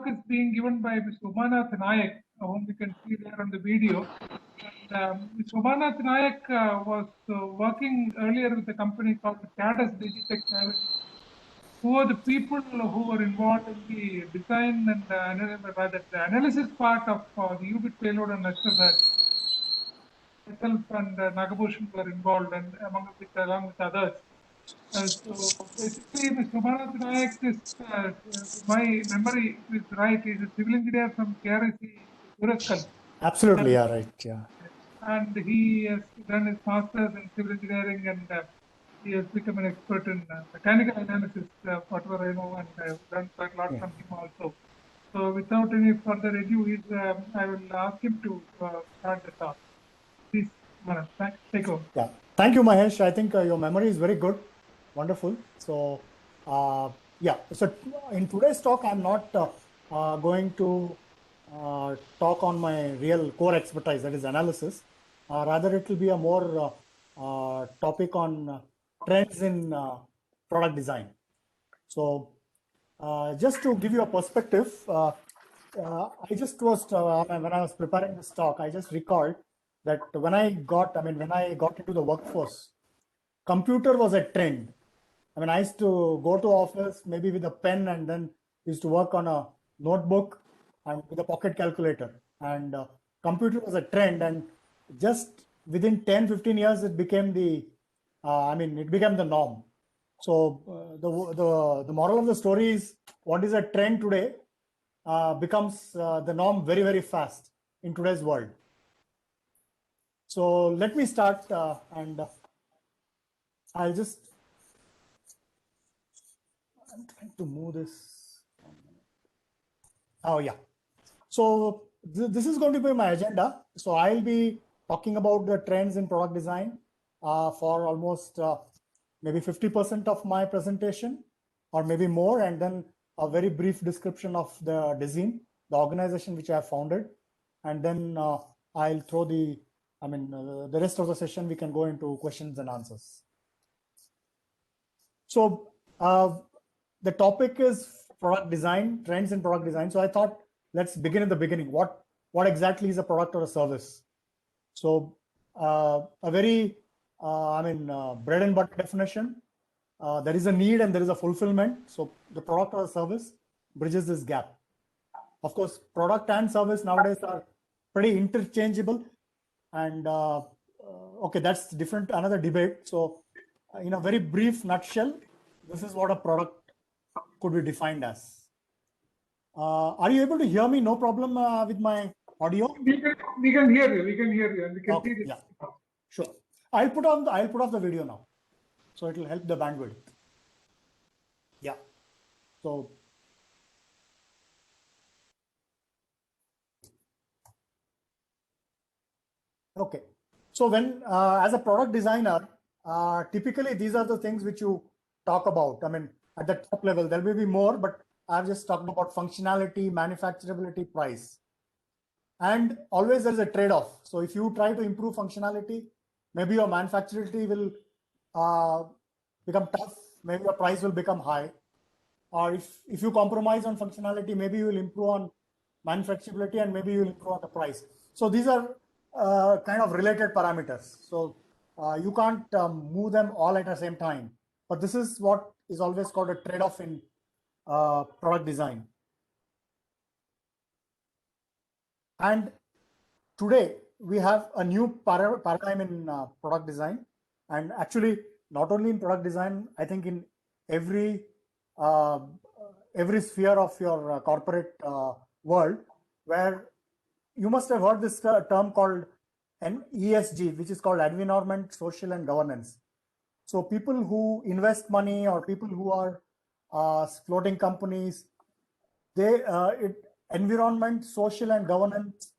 talk is being given by Mr. Umanath Nayak, whom we can see there on the video. And, Mr. Umanath Nayak was working earlier with a company called Cadus Digitech Private, who are the people who were involved in the design and rather the analysis part of the UBIT payload and exercise. Myself and Nagabhushan were involved, and along with others. So basically, Mr. Umanath Nayak is, my memory is right, he's a civil engineer from KRIC Surathkal. Absolutely, yeah, right, yeah. And he has done his master's in civil engineering, and he has become an expert in mechanical analysis, whatever I know, and I've learned quite a lot from him also. So without any further ado, I will ask him to start the talk. Please, Umanath, take over. Yeah, thank you, Mahesh. I think your memory is very good, wonderful. So, yeah, so in today's talk, I'm not going to talk on my real core expertise, that is analysis. Rather, it will be a more topic on trends in product design. So, just to give you a perspective, I just was when I was preparing this talk, I just recalled that when I got into the workforce, computer was a trend. I mean, I used to go to office maybe with a pen, and then used to work on a notebook and with a pocket calculator. And computer was a trend, and just within 10-15 years, it became it became the norm. So the moral of the story is, what is a trend today becomes the norm very, very fast in today's world. So let me start, and I'm trying to move this. Oh yeah. So this is going to be my agenda. So I'll be talking about the trends in product design for almost maybe 50% of my presentation, or maybe more, and then a very brief description of the DESIN, the organization which I have founded, and then I'll throw the rest of the session we can go into questions and answers. So the topic is product design, trends in product design. So I thought, let's begin at the beginning. What exactly is a product or a service? So a very bread and butter definition. There is a need and there is a fulfillment. So the product or service bridges this gap. Of course, product and service nowadays are pretty interchangeable. And okay, that's different, another debate. So in a very brief nutshell, this is what a product could be defined as. Are you able to hear me? No problem with my audio? We can hear you. We can hear you, and we can okay, see this. Yeah, sure. I'll put off the video now, so it will help the bandwidth. Yeah. So okay. So when as a product designer, typically these are the things which you talk about. I mean, at the top level, there will be more, but I've just talked about functionality, manufacturability, price. And always there is a trade-off. So if you try to improve functionality, maybe your manufacturability will become tough, maybe your price will become high. Or if you compromise on functionality, maybe you will improve on manufacturability, and maybe you will improve on the price. So these are kind of related parameters. So you can't move them all at the same time. But this is what is always called a trade-off in product design. And today we have a new paradigm in product design, and actually not only in product design, I think in every sphere of your corporate world, where you must have heard this term called an ESG, which is called environment, social, and governance. So people who invest money, or people who are floating companies, environment, social, and governance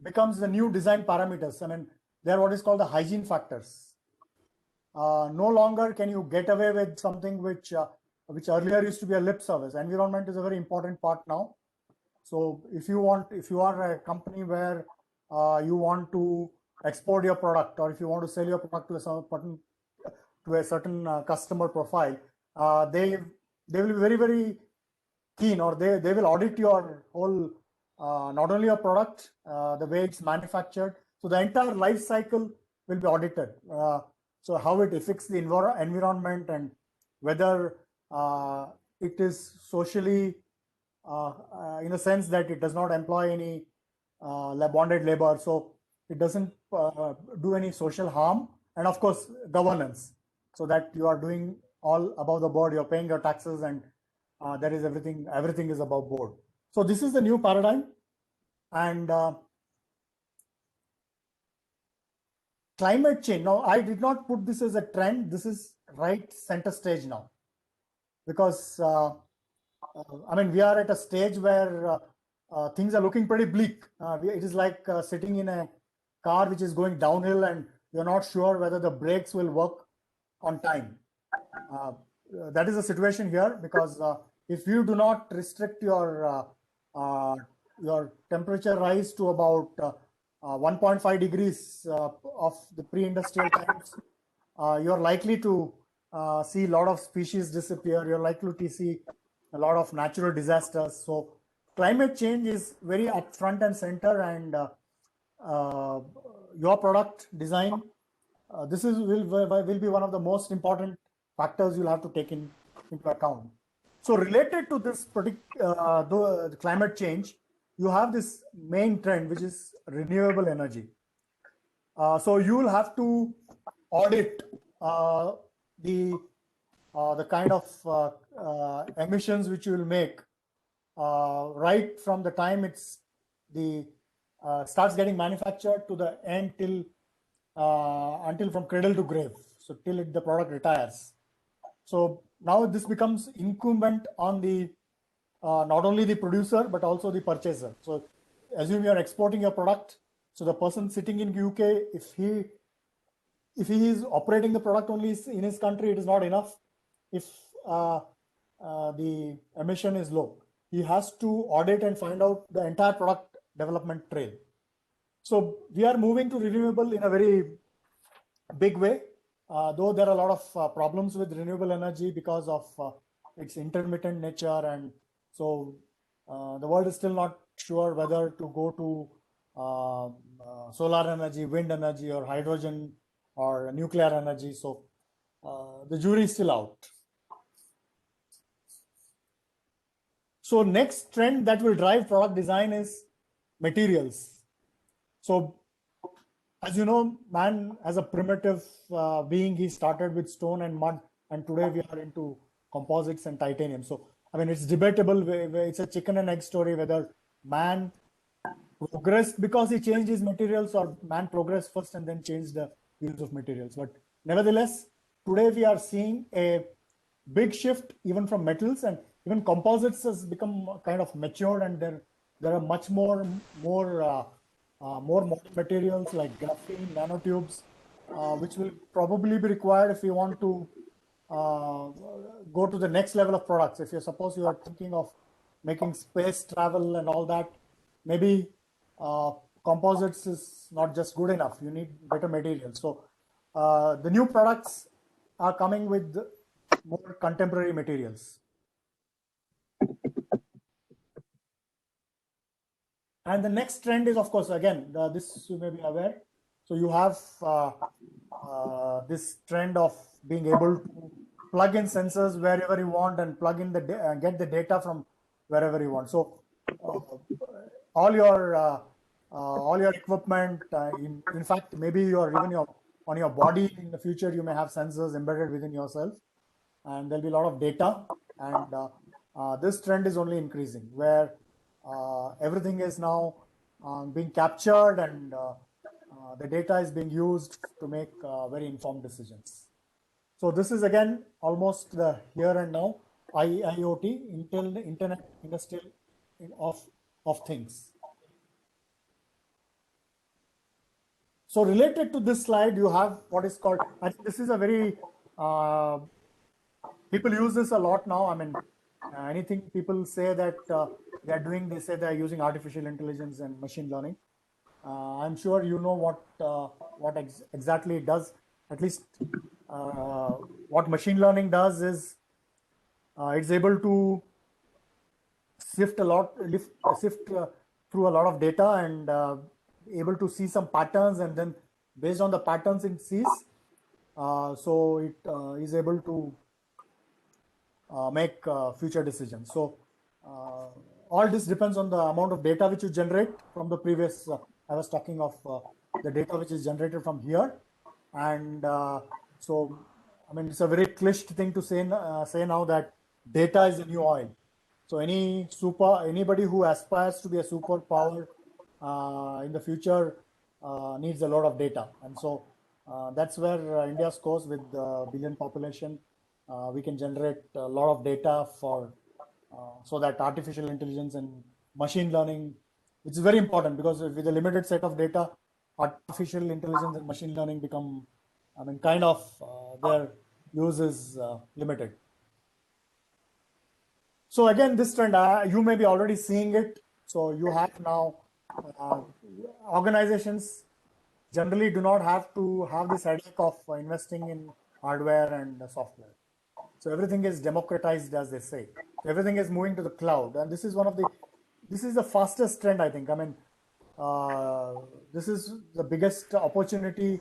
becomes the new design parameters. I mean, they're what is called the hygiene factors. No longer can you get away with something which earlier used to be a lip service. Environment is a very important part now. So if you are a company where you want to export your product, or if you want to sell your product to a certain customer profile, they will be very, very keen, or they will audit your whole, not only your product, the way it's manufactured. So the entire life cycle will be audited. So how it affects the environment, and whether it is socially, in a sense that it does not employ any bonded labor, so it doesn't do any social harm, and of course governance, so that you are doing all above the board, you're paying your taxes, and there is everything is above board. So this is the new paradigm. And climate change, now I did not put this as a trend, this is right center stage now, because I mean, we are at a stage where things are looking pretty bleak. It is like sitting in a car which is going downhill, and you're not sure whether the brakes will work on time. That is the situation here, because if you do not restrict your temperature rise to about 1.5 degrees of the pre-industrial times, you're likely to see a lot of species disappear. You're likely to see a lot of natural disasters. So climate change is very at front and center, and your product design, this will be one of the most important factors you'll have to take into account. So related to this the climate change, you have this main trend, which is renewable energy. So you will have to audit the kind of emissions which you will make right from the time it's starts getting manufactured to the end, till until from cradle to grave, so till the product retires. So now this becomes incumbent on the not only the producer but also the purchaser. So assume you are exporting your product, so the person sitting in UK, if he is operating the product only in his country, it is not enough. If the emission is low, he has to audit and find out the entire product development trail. So we are moving to renewable in a very big way, though there are a lot of problems with renewable energy because of its intermittent nature, and so the world is still not sure whether to go to solar energy, wind energy, or hydrogen, or nuclear energy. So the jury is still out. So next trend that will drive product design is materials. So as you know, man as a primitive being, he started with stone and mud, and today we are into composites and titanium. So I mean, it's debatable, it's a chicken and egg story, whether man progressed because he changed his materials, or man progressed first and then changed the use of materials. But nevertheless, today we are seeing a big shift even from metals, and even composites has become kind of matured, and there are much more modern materials like graphene, nanotubes, which will probably be required if you want to go to the next level of products. If you suppose you are thinking of making space travel and all that, maybe composites is not just good enough. You need better materials. So the new products are coming with more contemporary materials. And the next trend is, of course, again, this you may be aware. So you have this trend of being able to plug in sensors wherever you want, and plug in get the data from wherever you want. So all your equipment, in fact, maybe on your body in the future, you may have sensors embedded within yourself, and there'll be a lot of data. And this trend is only increasing, where everything is now being captured, and the data is being used to make very informed decisions. So this is again almost the here and now IIoT, Internet Industrial of Things. So related to this slide, you have what is called, I think this is a very, people use this a lot now. I mean, anything people say that they are doing, they say they are using artificial intelligence and machine learning. I'm sure you know what exactly it does. At least what machine learning does is it's able to sift through a lot of data and able to see some patterns, and then based on the patterns it sees, so it is able to make future decisions. So all this depends on the amount of data which you generate from the previous. I was talking of the data which is generated from here, and so I mean it's a very cliched thing to say now that data is the new oil. So anybody who aspires to be a superpower in the future needs a lot of data, and so that's where India scores with the billion population. We can generate a lot of data for so that artificial intelligence and machine learning, which is very important because with a limited set of data, artificial intelligence and machine learning become, I mean, kind of their use is limited. So again, this trend, you may be already seeing it. So you have now organizations generally do not have to have this headache of investing in hardware and software. So everything is democratized, as they say. Everything is moving to the cloud, and this is the fastest trend, I think. I mean, this is the biggest opportunity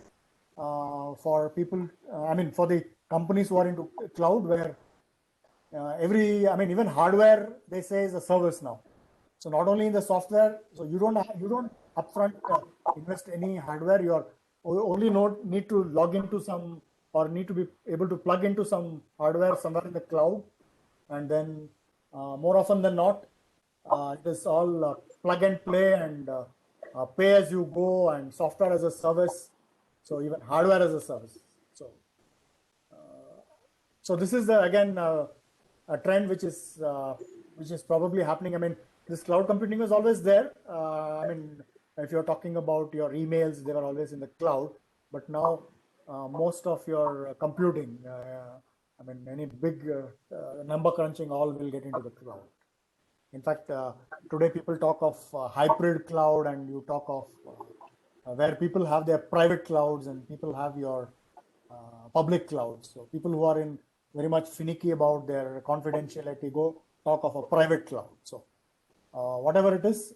for people. I mean, for the companies who are into cloud, where even hardware they say is a service now. So not only in the software, so you don't upfront invest any hardware. You only need to log into some, or need to be able to plug into some hardware somewhere in the cloud, and then more often than not, it is all plug and play and pay as you go and software as a service. So even hardware as a service. So this is again a trend which is probably happening. I mean, this cloud computing was always there. I mean, if you're talking about your emails, they were always in the cloud, but now most of your computing, I mean, any big number crunching, all will get into the cloud. In fact, today people talk of hybrid cloud, and you talk of where people have their private clouds and people have your public clouds. So people who are very much finicky about their confidentiality talk of a private cloud. So whatever it is,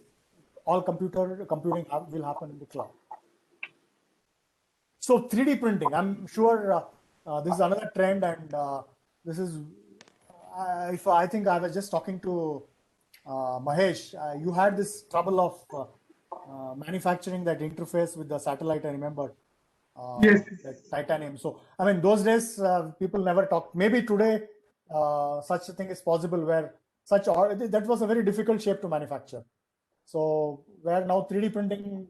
all computing will happen in the cloud. So 3D printing, I'm sure this is another trend, and this is, I think I was just talking to Mahesh, you had this trouble of manufacturing that interface with the satellite, I remember. Yes. Titanium. So, I mean, those days people never talked. Maybe today such a thing is possible, where that was a very difficult shape to manufacture. So where now 3D printing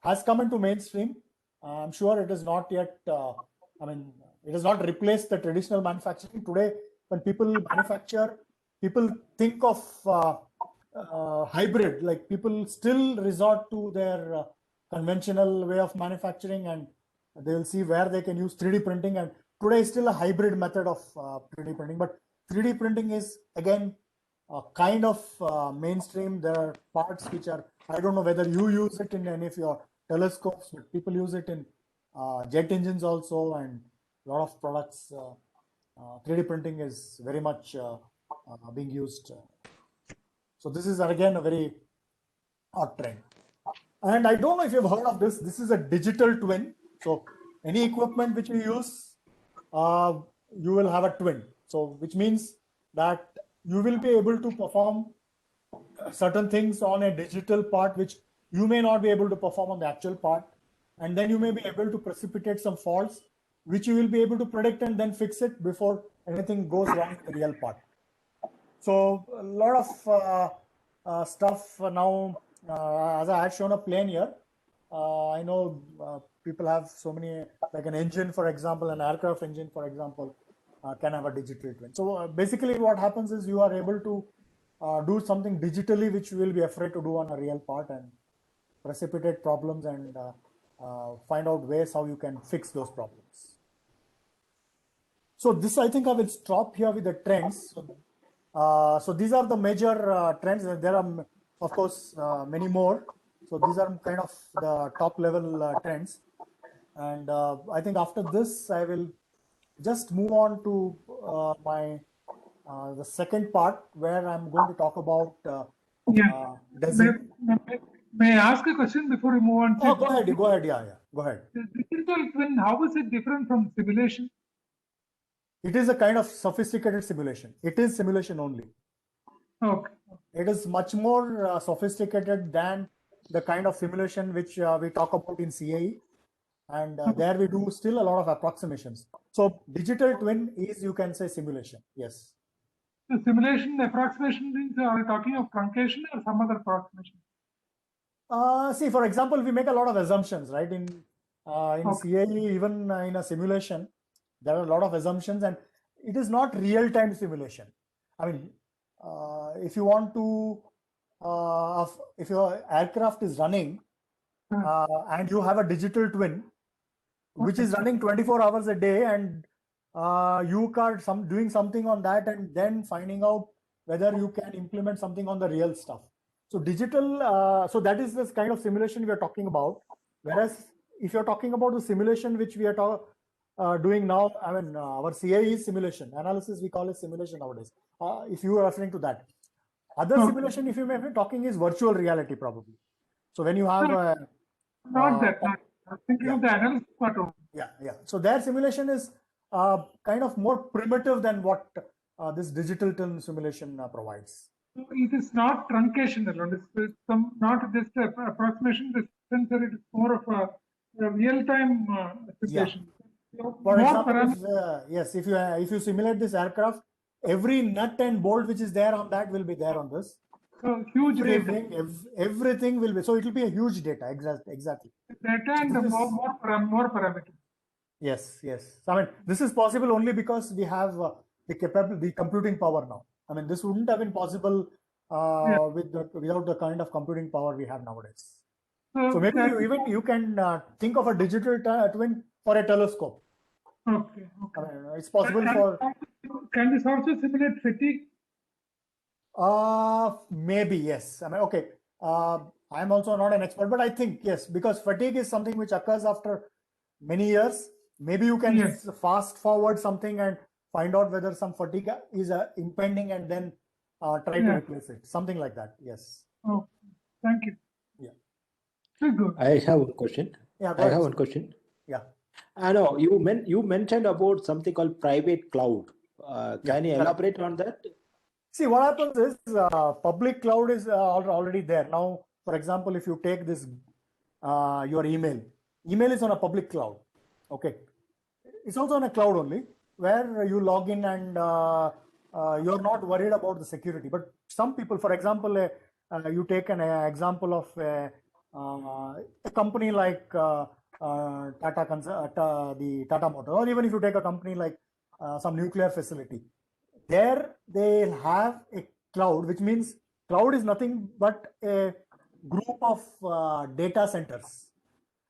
has come into mainstream. I'm sure it is not yet, I mean, it has not replaced the traditional manufacturing. Today, when people manufacture, people think of hybrid, like people still resort to their conventional way of manufacturing, and they will see where they can use 3D printing. And today is still a hybrid method of 3D printing, but 3D printing is again kind of mainstream. There are parts which are, I don't know whether you use it in any of your telescopes, but people use it in jet engines also, and a lot of products. 3D printing is very much being used. So this is again a very hot trend. And I don't know if you've heard of this. This is a digital twin. So any equipment which you use, you will have a twin. So which means that you will be able to perform certain things on a digital part which you may not be able to perform on the actual part, and then you may be able to precipitate some faults which you will be able to predict and then fix it before anything goes wrong with the real part. So a lot of stuff now, as I had shown a plane here, I know people have so many, like an engine, for example, an aircraft engine, for example, can have a digital twin. So basically what happens is you are able to do something digitally which you will be afraid to do on a real part, and precipitate problems and find out ways how you can fix those problems. So this, I think I will stop here with the trends. So these are the major trends. There are, of course, many more. So these are kind of the top level trends. And I think after this, I will just move on to my the second part where I'm going to talk about Yeah. May I ask a question before we move on to Oh, go ahead. Go ahead. Yeah, go ahead. the digital twin? How is it different from simulation? It is a kind of sophisticated simulation. It is simulation only. Okay. It is much more sophisticated than the kind of simulation which we talk about in CAE, and there we do still a lot of approximations. So digital twin is, you can say, simulation. Yes. The simulation approximation means, are you talking of truncation or some other approximation? See, for example, we make a lot of assumptions, right? In Okay. CAE, even in a simulation, there are a lot of assumptions, and it is not real-time simulation. I mean, if you want to, if your aircraft is running and you have a digital twin, which is running 24 hours a day, and you are doing something on that, and then finding out whether you can implement something on the real stuff. So digital, so that is this kind of simulation we are talking about. Whereas if you're talking about the simulation which we are doing now, I mean, our CAE is simulation analysis, we call it simulation nowadays. If you are referring to that, other simulation, if you may be talking, is virtual reality probably. So when you have not that. I'm thinking of the analysis part only. yeah. So their simulation is kind of more primitive than what this digital twin simulation provides. So it is not truncation alone. It's not just approximation. The sense that it is more of a real-time simulation. For example, yes, if you simulate this aircraft, every nut and bolt which is there on that will be there on this. So huge everything, data. Everything will be. So it will be a huge data. Exactly. Data and more parameters. Yes. I mean, this is possible only because we have the computing power now. I mean, this wouldn't have been possible without the kind of computing power we have nowadays. So maybe even you can think of a digital twin for a telescope. Okay. I mean, it's possible for. Can this also simulate fatigue? Maybe yes. I mean, okay. I'm also not an expert, but I think yes, because fatigue is something which occurs after many years. Maybe you can fast forward something and find out whether some fatigue is impending, and then try to replace it. Something like that. Yes. Oh, thank you. Yeah. Very good. I have one question. Yeah. I have one question. Yeah. I know you mentioned about something called private cloud. Can you elaborate on that? See, what happens is public cloud is already there. Now, for example, if you take this, your email is on a public cloud. Okay. It's also on a cloud only, where you log in and you're not worried about the security. But some people, for example, you take an example of a company like the Tata Motor, or even if you take a company like some nuclear facility, there they'll have a cloud, which means cloud is nothing but a group of data centers,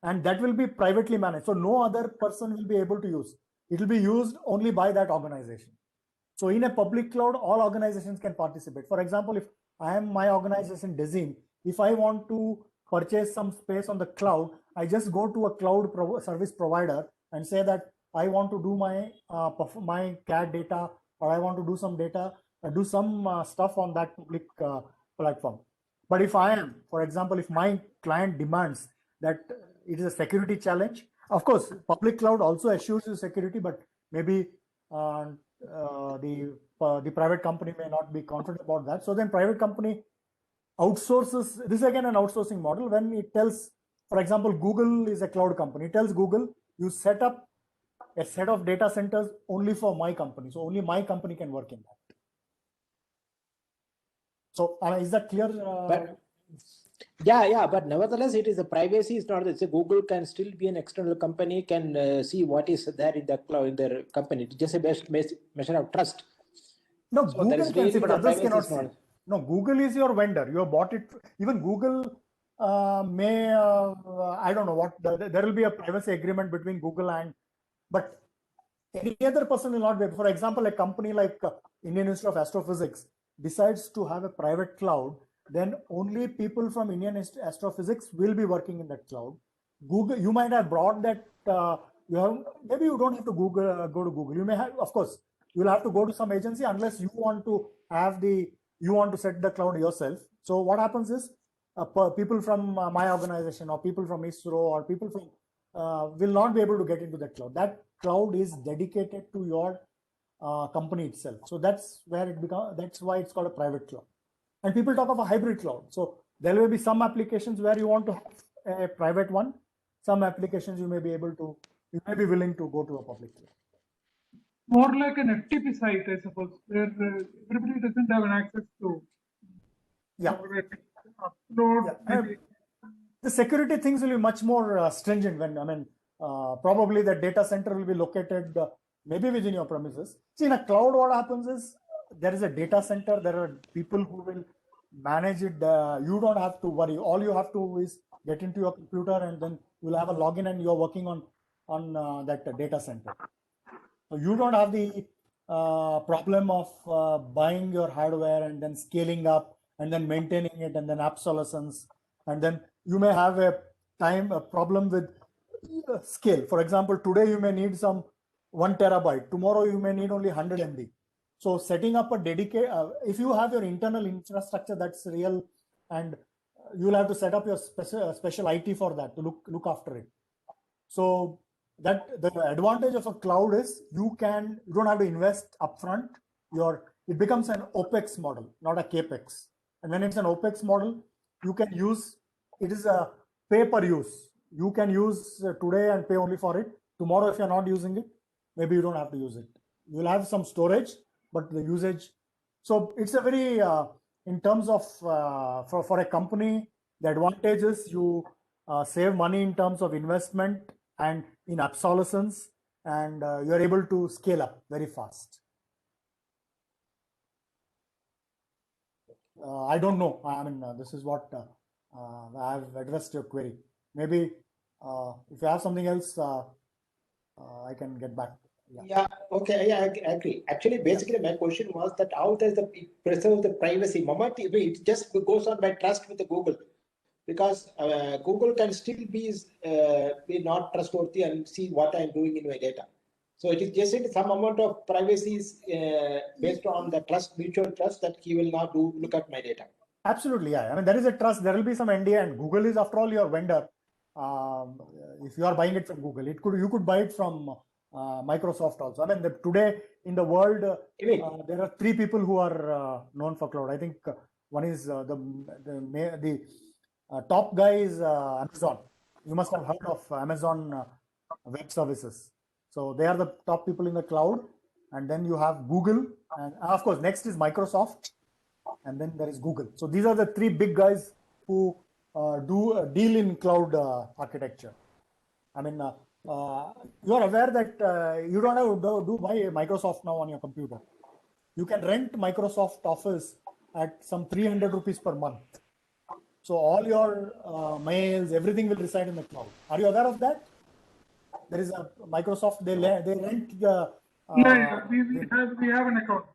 and that will be privately managed. So no other person will be able to use. It will be used only by that organization. So in a public cloud, all organizations can participate. For example, if I am my organization DESIN, if I want to purchase some space on the cloud, I just go to a cloud service provider and say that I want to do my CAD data, or I want to do some data, do some stuff on that public platform. But if I am, for example, if my client demands that it is a security challenge, of course, public cloud also assures you security, but maybe the private company may not be confident about that. So then private company outsources. This is again an outsourcing model. When it tells, for example, Google is a cloud company, it tells Google, you set up a set of data centers only for my company. So only my company can work in that. So is that clear? But nevertheless, it is the privacy is not. So Google can still be an external company, can see what is there in the cloud in their company. It's just a best measure of trust. No, so Google can see, but others cannot see. No, Google is your vendor. You have bought it. Even Google may, I don't know what, there will be a privacy agreement between Google and, but any other person will not be. For example, a company like Indian Institute of Astrophysics decides to have a private cloud, then only people from Indian Astrophysics will be working in that cloud. Google, you might have brought that, maybe you don't have to go to Google. You may have, of course, you'll have to go to some agency unless you want to set the cloud yourself. So what happens is people from my organization or people from ISRO or people from will not be able to get into that cloud. That cloud is dedicated to your company itself. So that's why it's called a private cloud. And people talk of a hybrid cloud. So there will be some applications where you want to have a private one. Some applications you may be willing to go to a public cloud. More like an FTP site, I suppose, where everybody doesn't have an access to. Yeah. Upload. Yeah. The security things will be much more stringent when, probably the data center will be located maybe within your premises. See, in a cloud, what happens is there is a data center, there are people who will manage it. You don't have to worry. All you have to is get into your computer and then you'll have a login and you're working on that data center. So you don't have the problem of buying your hardware and then scaling up and then maintaining it and then obsolescence. And then you may have a problem with scale. For example, today you may need some 1 terabyte. Tomorrow you may need only 100 MB. So setting up a dedicated, if you have your internal infrastructure that's real, and you'll have to set up your special IT for that to look after it. So that the advantage of a cloud is you don't have to invest upfront. It becomes an OPEX model, not a CAPEX. And when it's an OPEX model, you can use it is a pay per use. You can use today and pay only for it. Tomorrow, if you're not using it, maybe you don't have to use it. You'll have some storage, but the usage. So it's a very in terms of for a company, the advantage is you save money in terms of investment and in obsolescence, and you're able to scale up very fast. I don't know. This is what I've addressed your query. Maybe if you have something else, I can get back. Yeah. Okay. Yeah, I agree. Actually, basically, my question was that how does it preserve the privacy? It just goes on by trust with the Google, because Google can still be not trustworthy and see what I'm doing in my data. So it is just some amount of privacy is based on the mutual trust that he will now look at my data. Absolutely, yeah. There is a trust. There will be some NDA, and Google is, after all, your vendor. If you are buying it from Google, you could buy it from Microsoft also. Today in the world, there are 3 people who are known for cloud. I think one is the top guy is Amazon. You must have heard of Amazon Web Services. So they are the top people in the cloud. And then you have Google, and of course next is Microsoft, and then there is Google. So these are the 3 big guys who do a deal in cloud architecture. You are aware that you don't have to buy Microsoft now on your computer. You can rent Microsoft Office at some 300 rupees per month. So all your mails, everything will reside in the cloud. Are you aware of that? There is a Microsoft, they rent the... we have an account.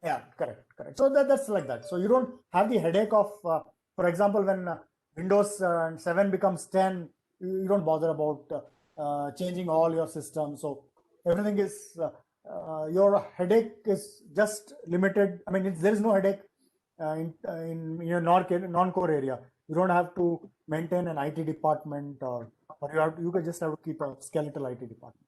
Yeah, correct. So that's like that. So you don't have the headache of, for example, when Windows 7 becomes 10, you don't bother about changing all your systems. So everything is, your headache is just limited. There is no headache in your non-core area. You don't have to maintain an IT department, or you can just have to keep a skeletal IT department.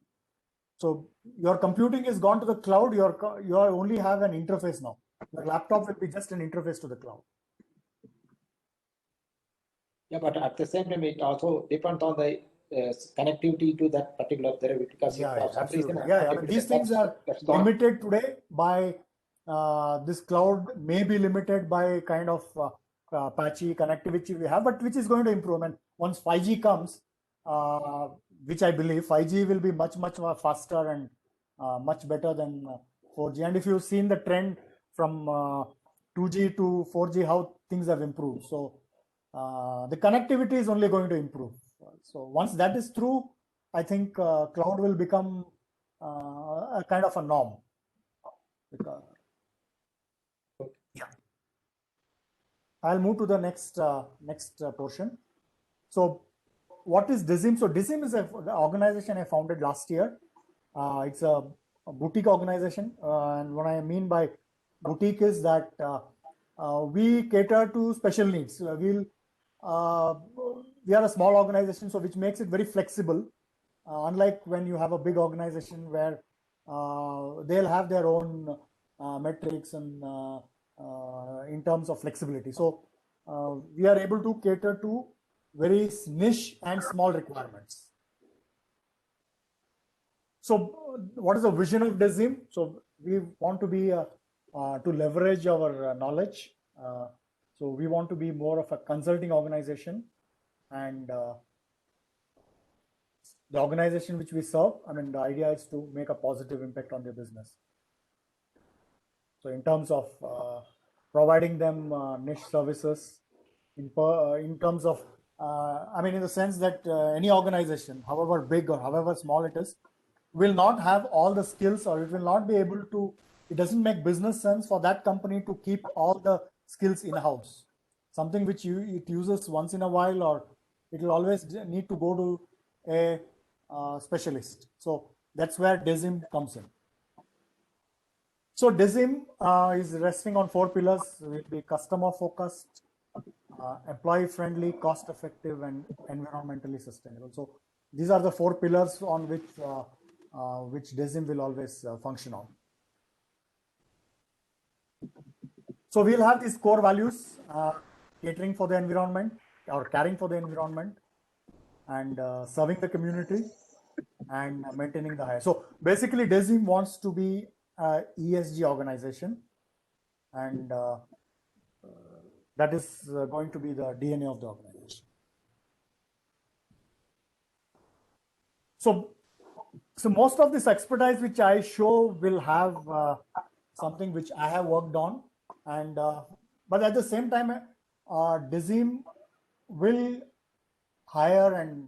So your computing is gone to the cloud. You only have an interface now. Your laptop will be just an interface to the cloud. Yeah, but at the same time, it also depends on the connectivity to that particular therapy. Because these things are limited today by this cloud. May be limited by kind of patchy connectivity we have, but which is going to improve. And once 5G comes, which I believe 5G will be much more faster and much better than 4G. And if you've seen the trend from 2G to 4G, how things have improved. So the connectivity is only going to improve. So once that is true, I think cloud will become a kind of a norm. Yeah. I'll move to the next portion. So what is DISIM? So DISIM is an organization I founded last year. It's a boutique organization. And what I mean by boutique is that we cater to special needs. We are a small organization, so which makes it very flexible. Unlike when you have a big organization where they'll have their own metrics and in terms of flexibility. So we are able to cater to very niche and small requirements. So what is the vision of DESIM? So we want to be to leverage our knowledge. So we want to be more of a consulting organization, and the organization which we serve, I mean, the idea is to make a positive impact on their business. So in terms of providing them niche services, in terms of, I mean, in the sense that any organization, however big or however small it is, will not have all the skills, or it will not be able to, it doesn't make business sense for that company to keep all the skills in-house. Something which it uses once in a while, or it will always need to go to a specialist. So that's where DESIM comes in. So DESIM is resting on 4 pillars. It will be customer focused, employee friendly, cost effective, and environmentally sustainable. So these are the 4 pillars on which DESIM will always function on. So we'll have these core values: catering for the environment, or caring for the environment, and serving the community, and maintaining the high. So basically, DESIM wants to be an ESG organization, and that is going to be the DNA of the organization. So most of this expertise which I show will have something which I have worked on, and but at the same time, DESIM will hire and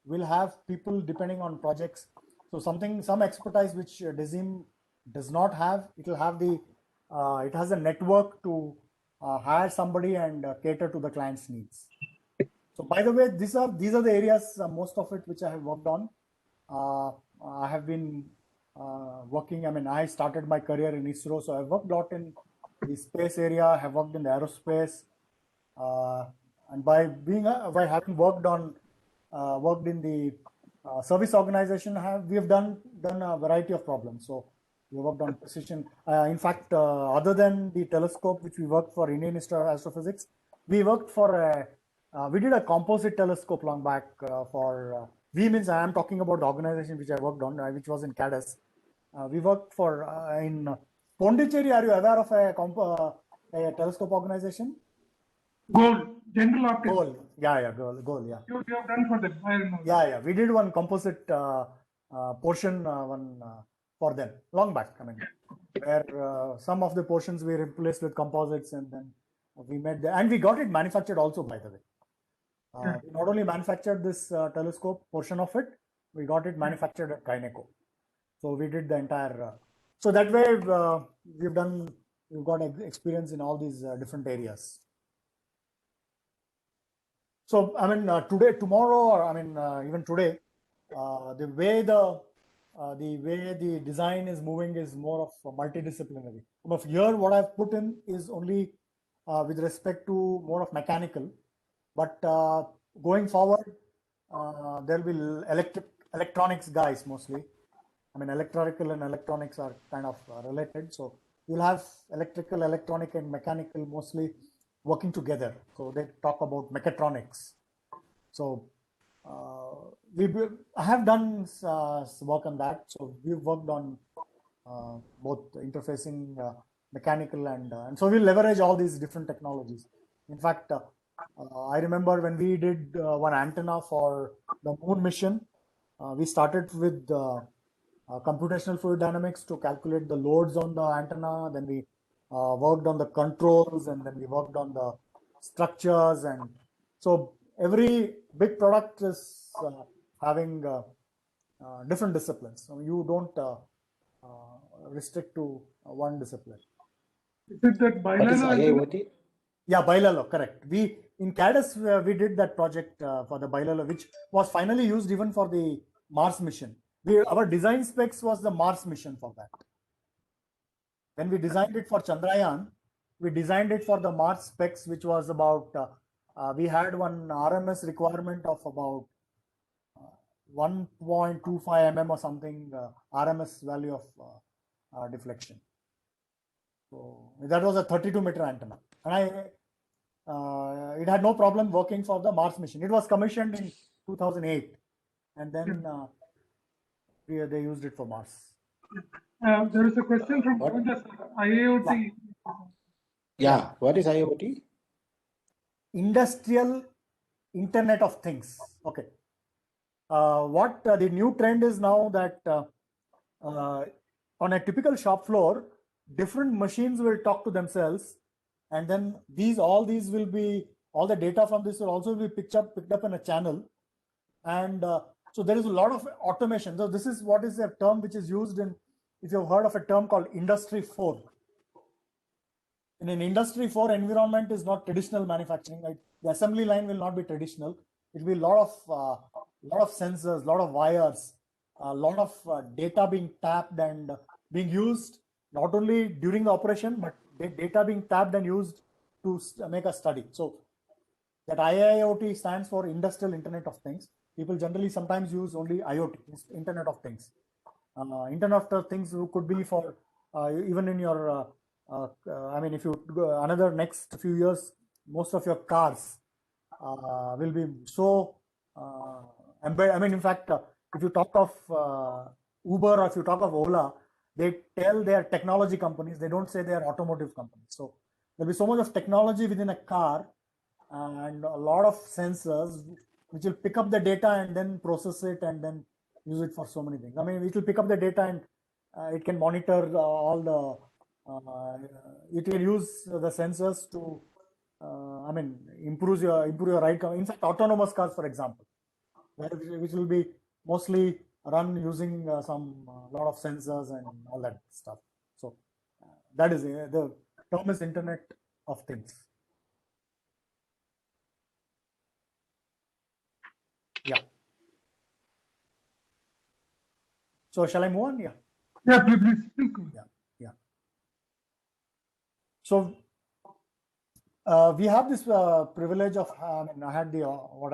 will have people depending on projects. So some expertise which DESIM does not have, it will have it has a network to hire somebody and cater to the client's needs. So by the way, these are the areas, most of it which I have worked on. I have been working, I mean, I started my career in ISRO, so I worked a lot in the space area, I have worked in the aerospace, and by having worked in the service organization, we have done a variety of problems. So we worked on precision. In fact, other than the telescope which we worked for Indian Institute of Astrophysics, we worked for we did a composite telescope long back for we means I am talking about the organization which I worked on, which was in CADAS. We worked for in Pondicherry. Are you aware of a telescope organization? Goal, General Optics. Goal, yeah, goal, yeah. You have done for them. I know. Yeah. We did one composite portion for them long back. I mean, where some of the portions we replaced with composites, and then we made and we got it manufactured also, by the way. We not only manufactured this telescope portion of it, we got it manufactured at Kyneco. So we did the entire. So that way we've got experience in all these different areas. So I mean, tomorrow, or I mean, even today, the way the design is moving is more of multidisciplinary. But here, what I've put in is only with respect to more of mechanical. But going forward, there will be electronics guys mostly. I mean, electrical and electronics are kind of related. So you'll have electrical, electronic, and mechanical mostly working together. So they talk about mechatronics. So I have done work on that. So we've worked on both interfacing mechanical and so we'll leverage all these different technologies. In fact, I remember when we did one antenna for the moon mission, we started with computational fluid dynamics to calculate the loads on the antenna. Then we worked on the controls, and then we worked on the structures. And so every big product is having different disciplines. So you don't restrict to one discipline. Is it that IIoT? Yeah, BiLALO, correct. In CADAS, we did that project for the BiLALO, which was finally used even for the Mars mission. our design specs was the Mars mission for that. When we designed it for Chandrayaan, we designed it for the Mars specs, which was about, we had one RMS requirement of about 1.25 mm or something, RMS value of deflection. So that was a 32-meter antenna. And it had no problem working for the Mars mission. It was commissioned in 2008. And then they used it for Mars. There is a question from IIoT. Yeah, what is IoT? Industrial Internet of Things. Okay. What the new trend is now that on a typical shop floor, different machines will talk to themselves, and then all the data from this will also be picked up in a channel, and so there is a lot of automation. So this is what is a term which is used in, if you've heard of a term called Industry 4. In an Industry 4 environment is not traditional manufacturing. Right? The assembly line will not be traditional. It will be a lot of sensors, a lot of wires, a lot of data being tapped and being used not only during the operation, but data being tapped and used to make a study. So that IIoT stands for Industrial Internet of Things. People generally sometimes use only IoT, Internet of Things. Internet of Things could be for even in your, I mean, if you go another next few years, most of your cars will be so embedded. I mean, in fact, if you talk of Uber or if you talk of Ola, they tell they are technology companies. They don't say they are automotive companies. So there'll be so much of technology within a car and a lot of sensors which will pick up the data and then process it and then use it for so many things. I mean, it will pick up the data and it can monitor all the. It will use the sensors to, I mean, improve your ride. In fact, autonomous cars, for example, which will be mostly run using some lot of sensors and all that stuff. So that is the term is Internet of Things. Yeah. So shall I move on? Yeah. Yeah, please. Yeah. So we have this privilege of, I mean, I had the what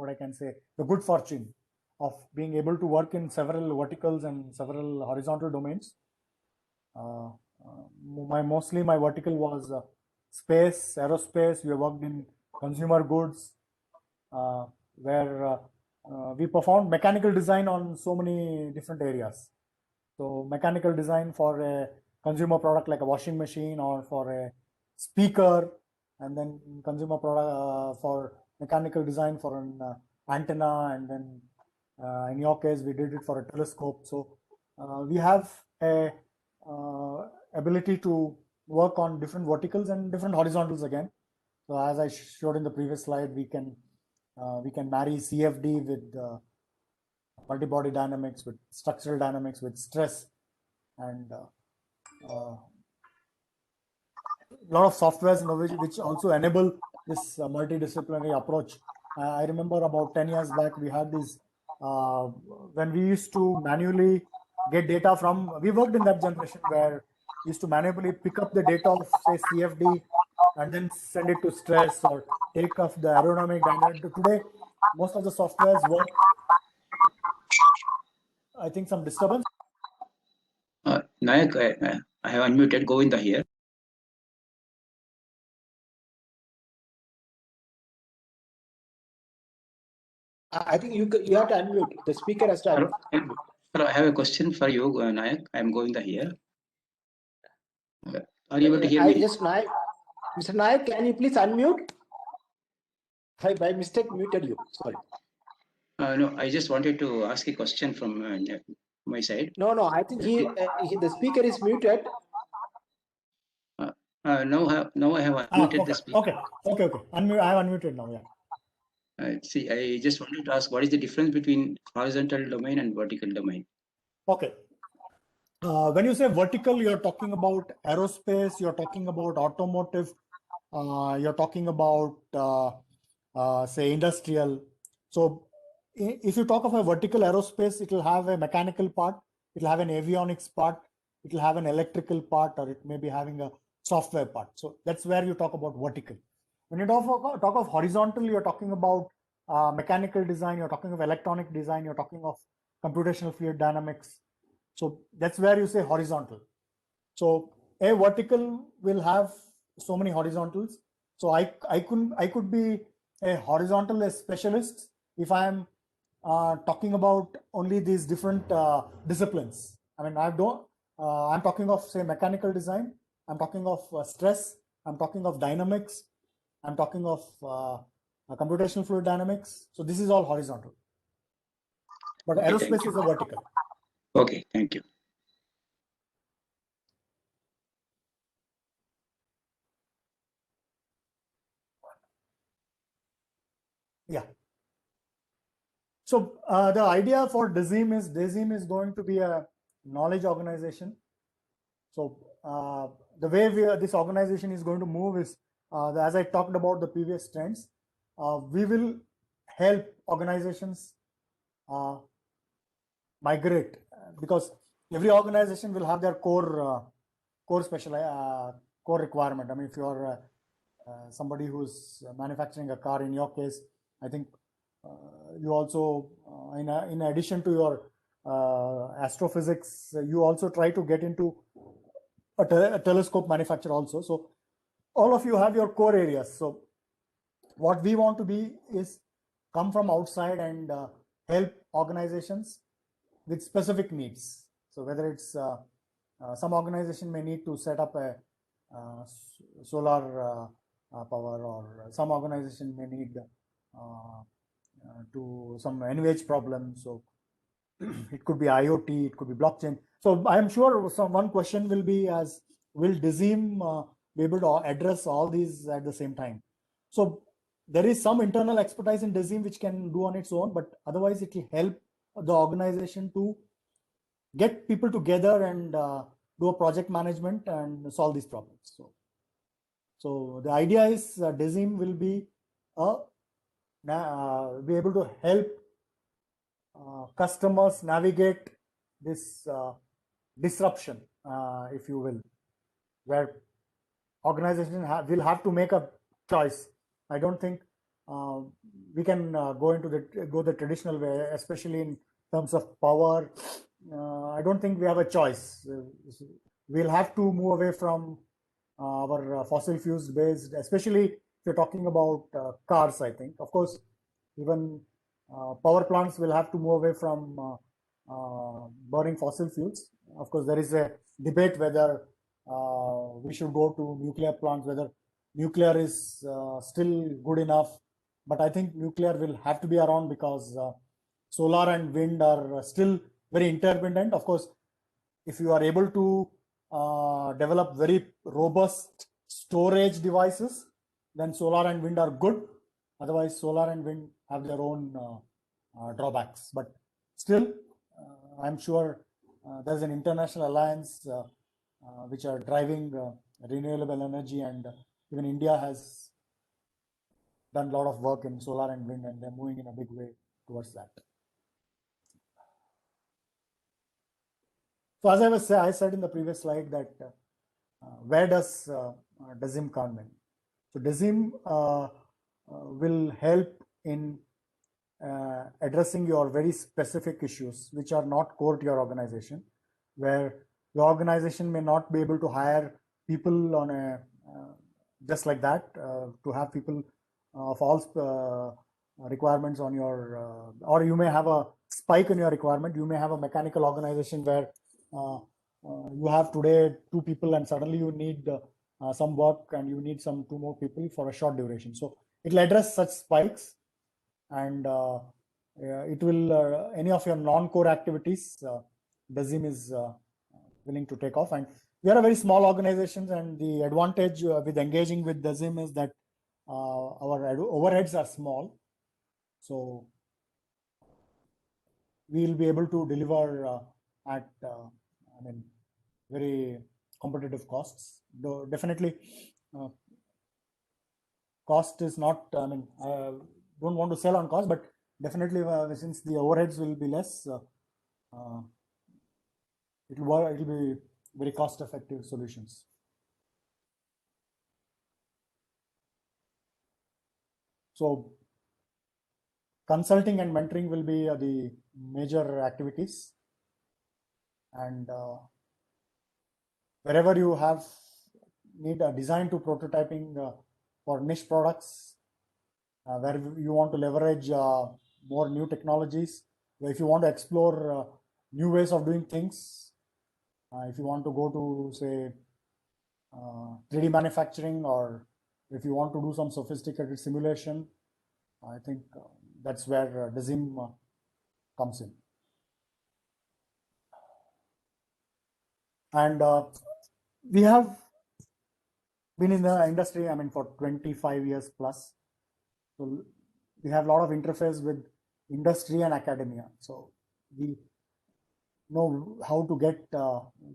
I can say, the good fortune of being able to work in several verticals and several horizontal domains. Mostly my vertical was space, aerospace. We worked in consumer goods, where we performed mechanical design on so many different areas. So mechanical design for a consumer product like a washing machine or for a speaker, and then consumer product for mechanical design for an antenna, and then in your case we did it for a telescope. So we have a ability to work on different verticals and different horizontals again. So as I showed in the previous slide, we can marry CFD with multi-body dynamics, with structural dynamics, with stress, and a lot of softwares which also enable this multidisciplinary approach. I remember about 10 years back, we had this, when we used to manually get data from, we worked in that generation where we used to manually pick up the data of, say, CFD and then send it to stress or take off the aerodynamic dynamic. Today, most of the softwares work. I think some disturbance. Nayak, I have unmuted Govinda here. I think you have to unmute. The speaker has to unmute. Hello, I have a question for you, Nayak. I am Govinda here. Are you able to hear me? Nayak, Mr. Nayak, can you please unmute? I by mistake muted you. Sorry. No, I just wanted to ask a question from my side. No. I think the speaker is muted. Now I have unmuted the speaker. Okay. I have unmuted now. Yeah. See, I just wanted to ask, what is the difference between horizontal domain and vertical domain? Okay. When you say vertical, you're talking about aerospace, you're talking about automotive, you're talking about, say, industrial. So if you talk of a vertical aerospace, it will have a mechanical part, it will have an avionics part, it will have an electrical part, or it may be having a software part. So that's where you talk about vertical. When you talk of horizontal, you're talking about mechanical design, you're talking of electronic design, you're talking of computational fluid dynamics. So that's where you say horizontal. So a vertical will have so many horizontals. So I could be a horizontal specialist if I am talking about only these different disciplines. I mean, I'm talking of, say, mechanical design, I'm talking of stress, I'm talking of dynamics, I'm talking of computational fluid dynamics. So this is all horizontal. But Okay, aerospace is a vertical. Okay, thank you. Yeah. So the idea for DASIM is going to be a knowledge organization. So the way this organization is going to move is, as I talked about the previous trends, we will help organizations migrate, because every organization will have their core requirement. I mean, if you are somebody who's manufacturing a car, in your case, I think you also, in addition to your astrophysics, you also try to get into a telescope manufacturer also. So all of you have your core areas. So what we want to be is come from outside and help organizations with specific needs. So whether it's some organization may need to set up a solar power, or some organization may need to some NVH problem. So it could be IoT, it could be blockchain. So I am sure one question will be, as will DASIM be able to address all these at the same time? So there is some internal expertise in DASIM which can do on its own, but otherwise it will help the organization to get people together and do a project management and solve these problems. So the idea is DASIM will be able to help customers navigate this disruption, if you will, where organizations will have to make a choice. I don't think we can go the traditional way, especially in terms of power. I don't think we have a choice. We'll have to move away from our fossil fuels based, especially if you're talking about cars. I think, of course, even power plants will have to move away from burning fossil fuels. Of course, there is a debate whether we should go to nuclear plants, whether nuclear is still good enough. But I think nuclear will have to be around, because solar and wind are still very interdependent. Of course, if you are able to develop very robust storage devices, then solar and wind are good. Otherwise, solar and wind have their own drawbacks. But still, I'm sure there's an international alliance which are driving renewable energy, and even India has done a lot of work in solar and wind, and they're moving in a big way towards that. So as I said in the previous slide, that where does DASIM come in? So DASIM will help in addressing your very specific issues which are not core to your organization, where your organization may not be able to hire people on a just like that, to have people of all requirements on your, or you may have a spike in your requirement. You may have a mechanical organization where you have today 2 people, and suddenly you need some work and you need 2 more people for a short duration. So it will address such spikes, and it will any of your non-core activities, DASIM is willing to take off. And we are a very small organization, and the advantage with engaging with DASIM is that our overheads are small, so we will be able to deliver at very competitive costs. Though definitely cost is not, I don't want to sell on cost, but definitely since the overheads will be less, it will be very cost-effective solutions. So consulting and mentoring will be the major activities, and wherever you need a design to prototyping for niche products, where you want to leverage more new technologies, if you want to explore new ways of doing things, if you want to go to say 3D manufacturing, or if you want to do some sophisticated simulation, I think that's where DESIM comes in. And we have been in the industry, I mean, for 25 years plus. So we have a lot of interface with industry and academia. So we know how to get,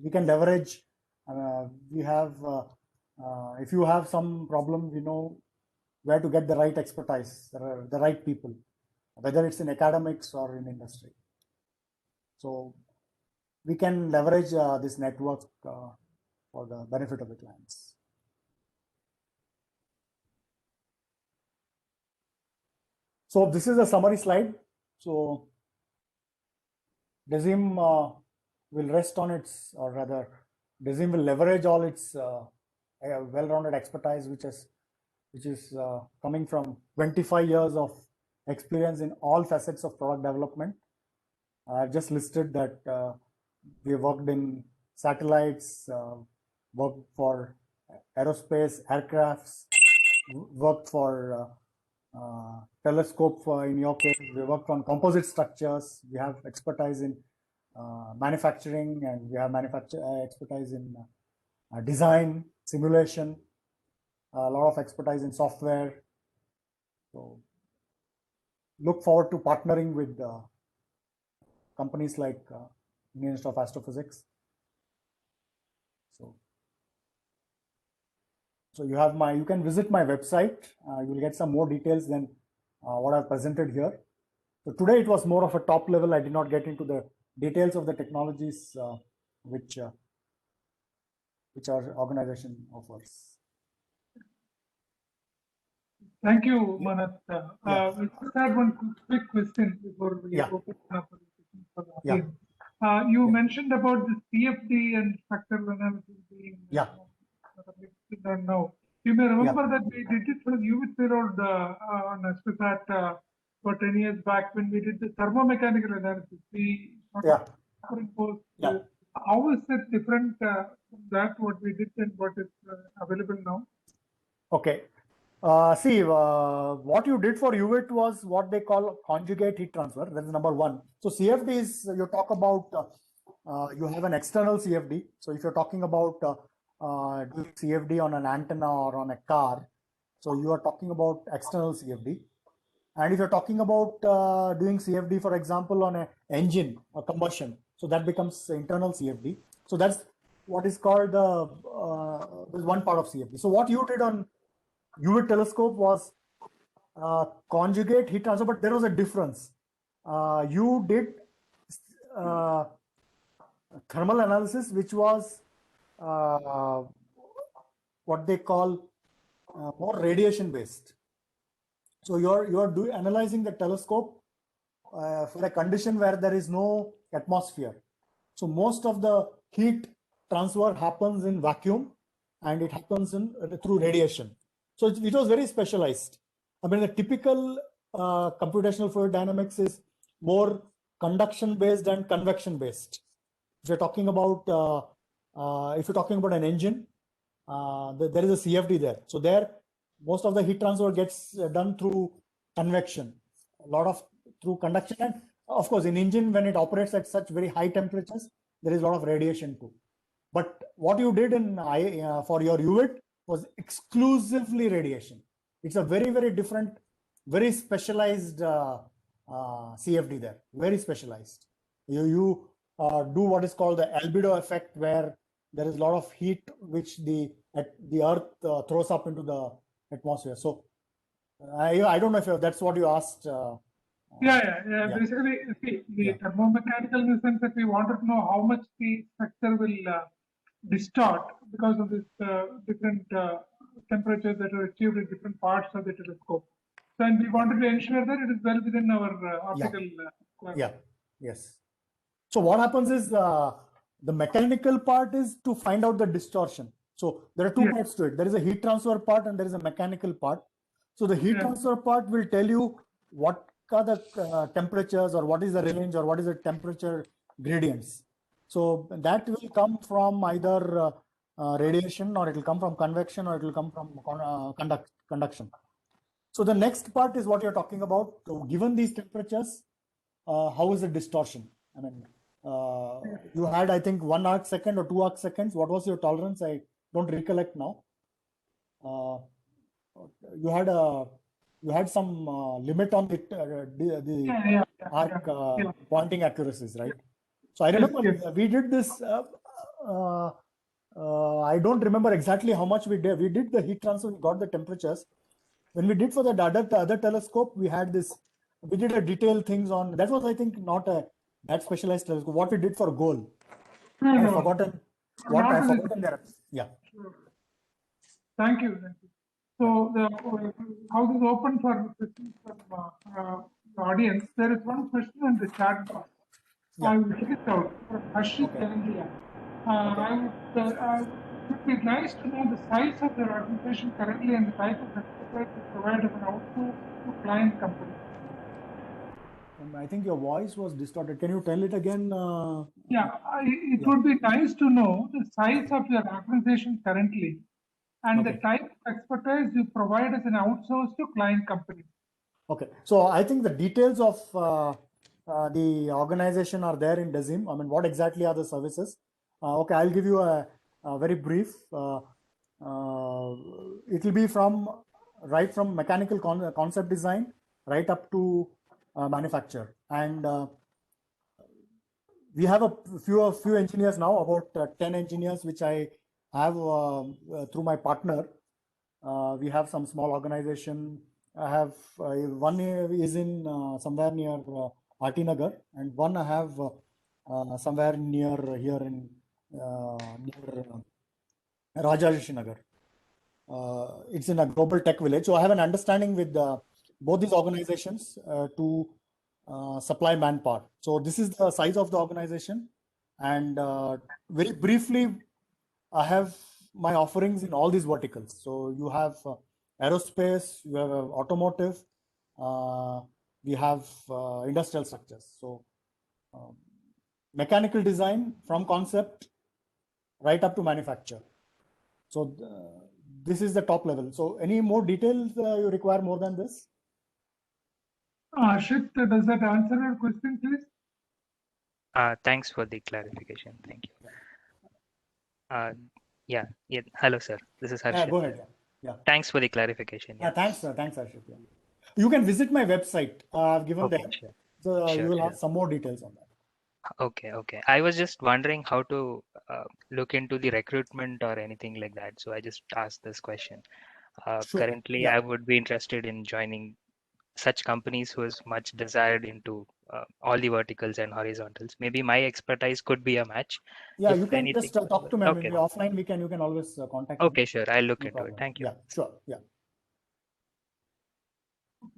we can leverage, we have, if you have some problem, we know where to get the right expertise, the right people, whether it's in academics or in industry. So we can leverage this network for the benefit of the clients. So this is a summary slide. So DESIM will rest on its, or rather DESIM will leverage all its well-rounded expertise, which is coming from 25 years of experience in all facets of product development. I've just listed that we worked in satellites, worked for aerospace, aircrafts, worked for telescope in your case. We worked on composite structures. We have expertise in manufacturing, and we have expertise in design, simulation, a lot of expertise in software. So look forward to partnering with companies like Indian Institute of Astrophysics. So you have you can visit my website. You will get some more details than what I've presented here. So today it was more of a top level. I did not get into the details of the technologies which our organization offers. Thank you, Manath. We just had one quick question before we open up for the audience. You mentioned about the CFD and structural analysis being done now. You may remember that we did it for UV period on ASTROSAT for 10 years back when we did the thermomechanical analysis. We How is it different from that, what we did and what is available now? Okay. See, what you did for UVIT was what they call conjugate heat transfer. That is number one. So CFD is, you talk about, you have an external CFD. So if you're talking about doing CFD on an antenna or on a car, so you are talking about external CFD. And if you're talking about doing CFD, for example, on an engine or combustion, so that becomes internal CFD. So that's what is called there's one part of CFD. So what you did on UV telescope was conjugate heat transfer, but there was a difference. You did thermal analysis, which was what they call more radiation based. So you're analyzing the telescope for a condition where there is no atmosphere. So most of the heat transfer happens in vacuum, and it happens through radiation. So it was very specialized. I mean, the typical computational fluid dynamics is more conduction based and convection based. If you're talking about an engine, there is a CFD there. So there, most of the heat transfer gets done through convection, a lot of through conduction, and of course, in engine, when it operates at such very high temperatures, there is a lot of radiation too. But what you did in for your UVIT was exclusively radiation. It's a very, very different, very specialized CFD there, very specialized. You do what is called the albedo effect, where there is a lot of heat which the Earth throws up into the atmosphere. So I don't know if that's what you asked, Yeah. Basically, see, the Yeah. thermomechanical in the sense that we wanted to know how much the structure will distort because of this different temperatures that are achieved in different parts of the telescope. So, and we wanted to ensure that it is well within our optical requirement. Yeah. Yes. So what happens is the mechanical part is to find out the distortion. So there are two Yes. parts to it. There is a heat transfer part and there is a mechanical part. So the heat Yeah. transfer part will tell you what are the temperatures or what is the range or what is the temperature gradients. So that will come from either radiation, or it will come from convection, or it will come from conduction. So the next part is what you're talking about. So given these temperatures, how is the distortion? I mean, you had, I think, 1 arc second or 2 arc seconds. What was your tolerance? I don't recollect now. You had some limit on the arc pointing accuracies, right? So I remember we did this. I don't remember exactly how much we did. We did the heat transfer, we got the temperatures. When we did for the other telescope, we had this. We did a detailed things on that. Was, I think, not a that specialized telescope. What we did for goal, I've forgotten. What I've forgotten there. Yeah. Sure. Thank you. So the house is open for questions from the audience. There is one question in the chat box. I will take it out from Harshit Telangia. It would be nice to know the size of your organization currently and the type of expertise you provide as an outsource to client company. I think your voice was distorted. Can you tell it again? It would be nice to know the size of your organization currently and the type of expertise you provide as an outsource to client company. Okay, so I think the details of the organization are there in DESIM. I mean, what exactly are the services? Okay, I'll give you a very brief. It will be right from mechanical concept design right up to manufacture. And we have a few engineers now, about 10 engineers, which I have through my partner. We have some small organization. I have one is in somewhere near RT Nagar, and one I have somewhere near here in near Rajarshi Nagar. It's in a global tech village. So I have an understanding with both these organizations to supply manpower. So this is the size of the organization. And very briefly, I have my offerings in all these verticals. So you have aerospace, you have automotive, we have industrial structures. So mechanical design from concept right up to manufacture. So this is the top level. So any more details you require more than this? Harshit, does that answer your question, please? Thanks for the clarification. Thank you. Yeah. Hello, sir. This is Harshit. Yeah, go ahead. Yeah. Thanks for the clarification. Yeah, thanks, sir. Thanks, Harshit. Yeah. You can visit my website. I've given there. Sure. So you will have some more details on that. Okay. I was just wondering how to look into the recruitment or anything like that. So I just asked this question. Sure. Currently, I would be interested in joining such companies who is much desired into all the verticals and horizontals. Maybe my expertise could be a match. Yeah, you can just talk to me. Okay. Offline, you can always contact me. Okay, sure. I'll look into it. Thank you. Yeah, sure. Yeah.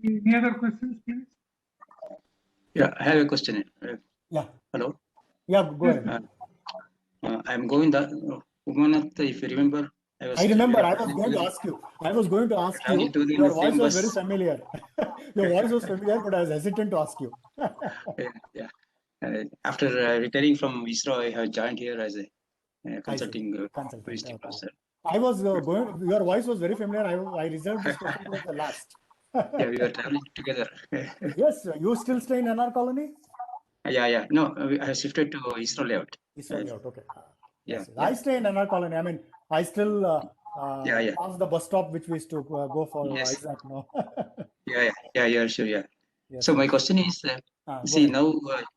Any other questions, please? Yeah, I have a question. Yeah. Hello. Yeah, go ahead. I'm going the Umanath, if you remember. I remember. I was going to ask you. Your voice was very familiar. Your voice was familiar, but I was hesitant to ask you. Yeah. After retiring from ISRO, I have joined here as a consulting professor. I was going. Your voice was very familiar. I reserved this question for the last. Yeah, we were traveling together. Yes, you still stay in NR Colony? Yeah. No, I have shifted to ISRO layout. ISRO layout, okay. Yes. I stay in NR Colony. I mean, I still pass the bus stop which we used to go for Isaac now. Yeah, sure, yeah. Yes. So my question is, see now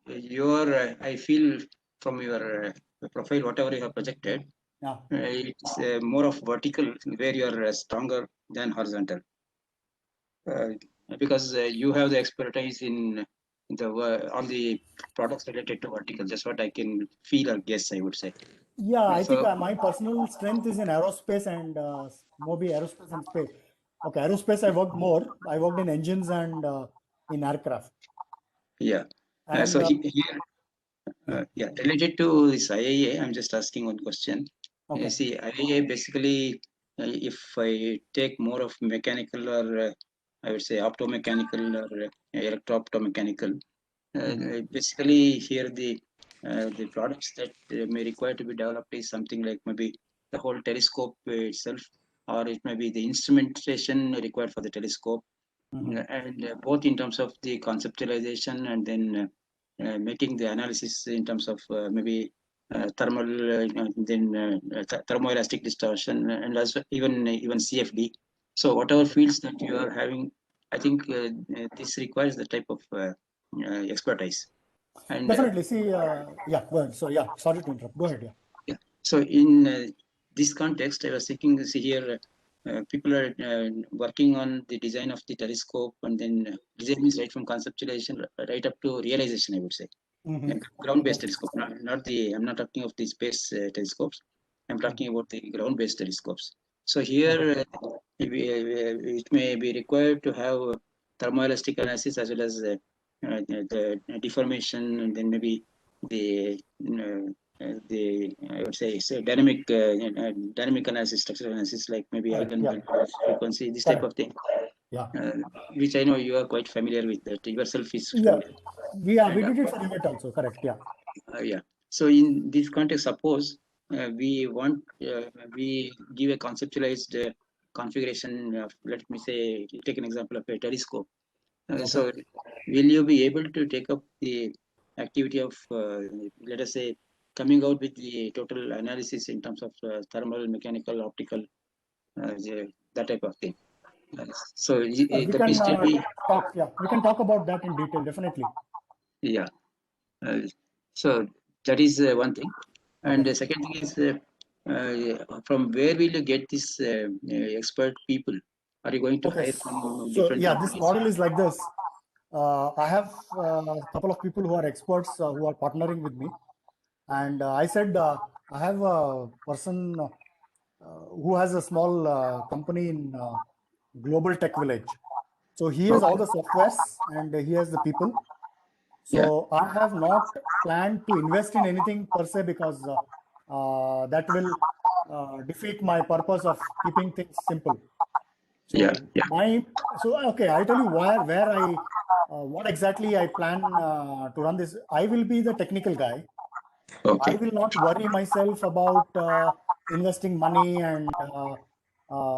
you are, I feel from your profile, whatever you have projected, it's more of vertical where you are stronger than horizontal. because you have the expertise in all the products related to vertical. That's what I can feel or guess, I would say. Yeah, I think So my personal strength is in aerospace and maybe aerospace and space. Okay, aerospace I worked more. I worked in engines and in aircraft. yeah, And so here, yeah, related to this IIA, I'm just asking one question. okay. See, IIA basically, if I take more of mechanical or I would say optomechanical or electro-optomechanical, basically here the products that may require to be developed is something like maybe the whole telescope itself, or it may be the instrumentation required for the telescope, and both in terms of the conceptualization and then making the analysis in terms of maybe thermal, thermoelastic distortion, and also even CFD. So whatever fields that you are having, I think this requires the type of expertise. And Definitely. See, yeah, go ahead. So, yeah, sorry to interrupt. Go ahead. Yeah. yeah, so in this context, I was thinking to see here. People are working on the design of the telescope, and then design is right from conceptualization right up to realization, I would say. Ground-based telescope, not the. I'm not talking of the space telescopes. I'm talking about the ground-based telescopes. So here, it may be required to have thermoelastic analysis as well as the deformation, and then maybe the I would say dynamic analysis, structural analysis, like maybe Correct. eigen Yeah. frequency, this type of thing, Yeah. which I know you are quite familiar with. That yourself is Yeah. familiar. We And, did it for Rivet also. Correct. Yeah. yeah. So in this context, suppose we give a conceptualized configuration of, let me say, take an example of a telescope. So will you be able to take up the activity of, let us say, coming out with the total analysis in terms of thermal, mechanical, optical, that type of thing? So We that may can still be, talk. Yeah, we can talk about that in detail. Definitely. yeah. So that is one thing. And the second thing is, from where will you get this expert people? Are you going to hire from So different yeah, this companies? model is like this. I have a couple of people who are experts who are partnering with me, and I said I have a person who has a small company in Global Tech Village. So he has all Okay. the softwares and he has the people. Yeah. So I have not planned to invest in anything per se because that will defeat my purpose of keeping things simple. Yeah. So Yeah. okay, I'll tell you where I what exactly I plan to run this. I will be the technical guy. I Okay. will not worry myself about investing money and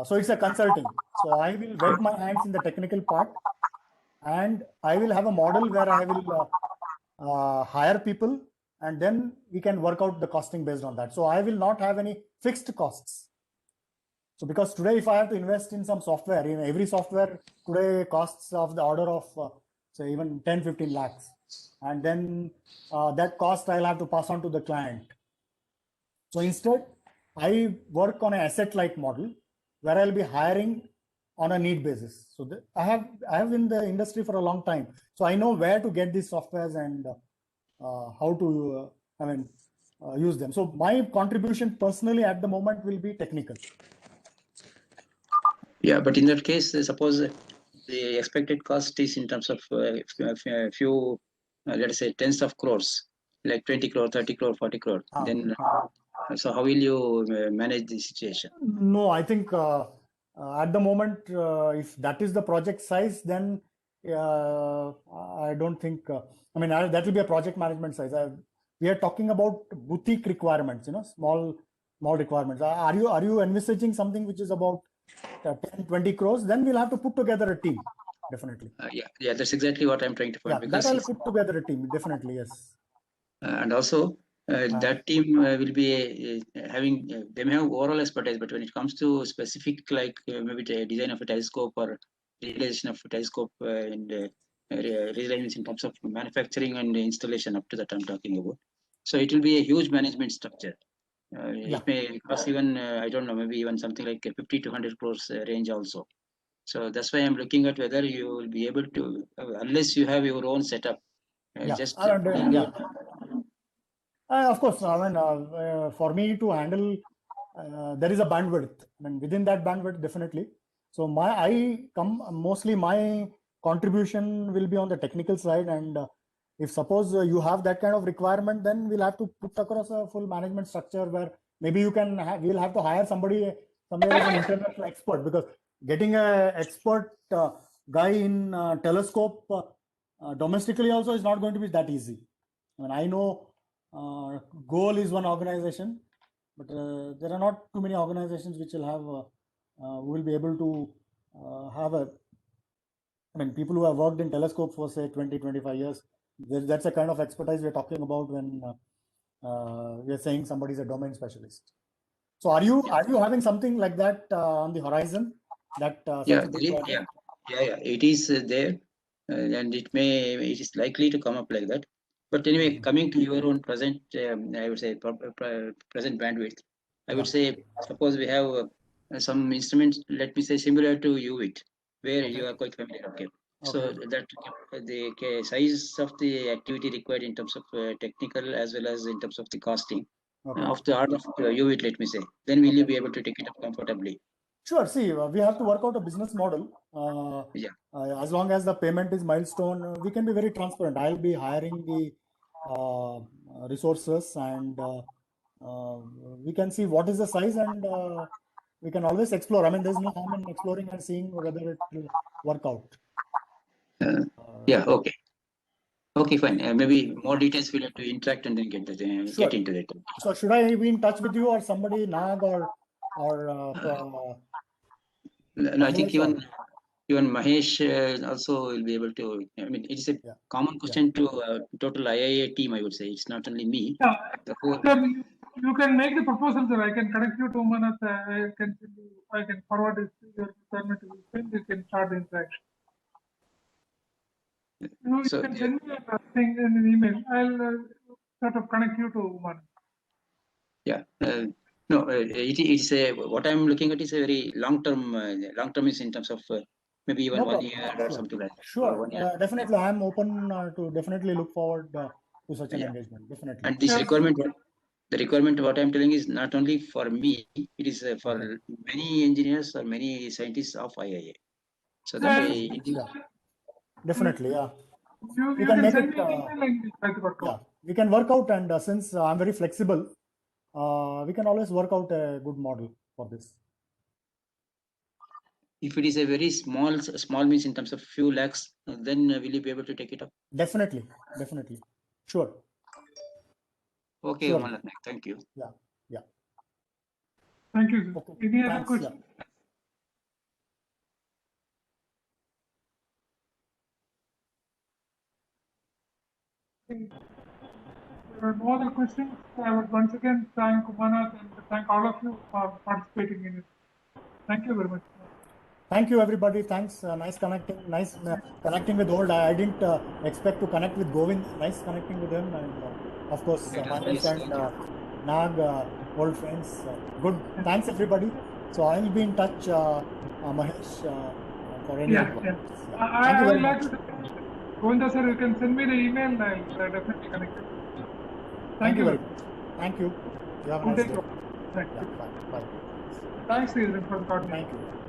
so it's a consulting. So I will wet my hands in the technical part, and I will have a model where I will hire people, and then we can work out the costing based on that. So I will not have any fixed costs. So because today, if I have to invest in some software, every software today costs of the order of say even 10, 15 lakhs. And then that cost I'll have to pass on to the client. So instead, I work on an asset-light model where I'll be hiring on a need basis. So I have in the industry for a long time, so I know where to get these softwares and how to use them. So my contribution personally at the moment will be technical. Yeah, but in that case, suppose the expected cost is in terms of a few, let us say, tens of crores, like 20 crore, 30 crore, 40 crore. Then, so how will you manage the situation? No, I think at the moment, if that is the project size, then I don't think. That will be a project management size. We are talking about boutique requirements, small requirements. Are you envisaging something which is about 10, 20 crores? Then we'll have to put together a team, definitely. Yeah, that's exactly what I'm trying to find. Yeah, Because that I'll put together a team, definitely, yes. and also that team will be having, they may have overall expertise, but when it comes to specific, like maybe the design of a telescope or realization of a telescope and realizations in terms of manufacturing and installation, up to that I'm talking about. So it will be a huge management structure. It may cost even, I don't know, maybe even something like 50 to 100 crores range also. So that's why I'm looking at whether you will be able to, unless you have your own setup, Yeah, just yeah. Of course, I mean, for me to handle, there is a bandwidth. I mean, within that bandwidth, definitely. So mostly my contribution will be on the technical side, and if suppose you have that kind of requirement, then we'll have to put across a full management structure where maybe we'll have to hire somebody somewhere as an international expert, because getting a expert guy in telescope domestically also is not going to be that easy. I mean, I know Goal is one organization, but there are not too many organizations which will have will be able to have people who have worked in telescope for say 20-25 years. That's the kind of expertise we're talking about when we're saying somebody is a domain specialist. So are you having something like that on the horizon? That it is there, and it is likely to come up like that. But anyway, coming to your own present, I would say present bandwidth, I would say, suppose we have some instruments, let me say similar to UVIT, where you are quite familiar. Okay. So that the size of the activity required in terms of technical as well as in terms of the costing of the art of UVIT, let me say, then will you be able to take it up comfortably? Sure. See, we have to work out a business model. As long as the payment is milestone, we can be very transparent. I'll be hiring the resources, and we can see what is the size, and we can always explore. I mean, there's no harm in exploring and seeing whether it will work out. Okay. Okay, fine. Maybe more details we'll have to interact and then get into that. So should I be in touch with you or somebody, Nag or no, I think even Mahesh also will be able to. I mean, it is a common question to total IIA team, I would say. It's not only me. You can make the proposal, sir. I can connect you to Manath. I can forward it to your requirement. You can start the interaction. You can send me a thing in an email. I'll sort of connect you to Manath. Yeah. No, it is what I'm looking at is a very long term. Long term is in terms of maybe even 1 year or something like that. Sure, definitely. I'm open to definitely look forward to such an engagement. Definitely. And this requirement, the requirement, what I'm telling is not only for me, it is for many engineers or many scientists of IIA. So that definitely, we can make it. We can work out, and since I'm very flexible, we can always work out a good model for this. If it is a very small means in terms of few lakhs, then will you be able to take it up? Definitely. Sure. Okay, sure. Thank you. Yeah. Thank you. Okay. Any other questions? There are no other questions. I would once again thank Manath and thank all of you for participating in it. Thank you very much. Thank you, everybody. Thanks. Nice connecting. Nice connecting with old. I didn't expect to connect with Govind. Nice connecting with him, and of course, Mahesh and Nag, old friends. Good. Thanks, everybody. So I will be in touch, Mahesh, for any. I would like to. Govinda sir, you can send me the email. I'll definitely connect it. Thank you very much. Thank you. You have a nice day. Bye. Thanks, Stephen, for the coordination. Thank you.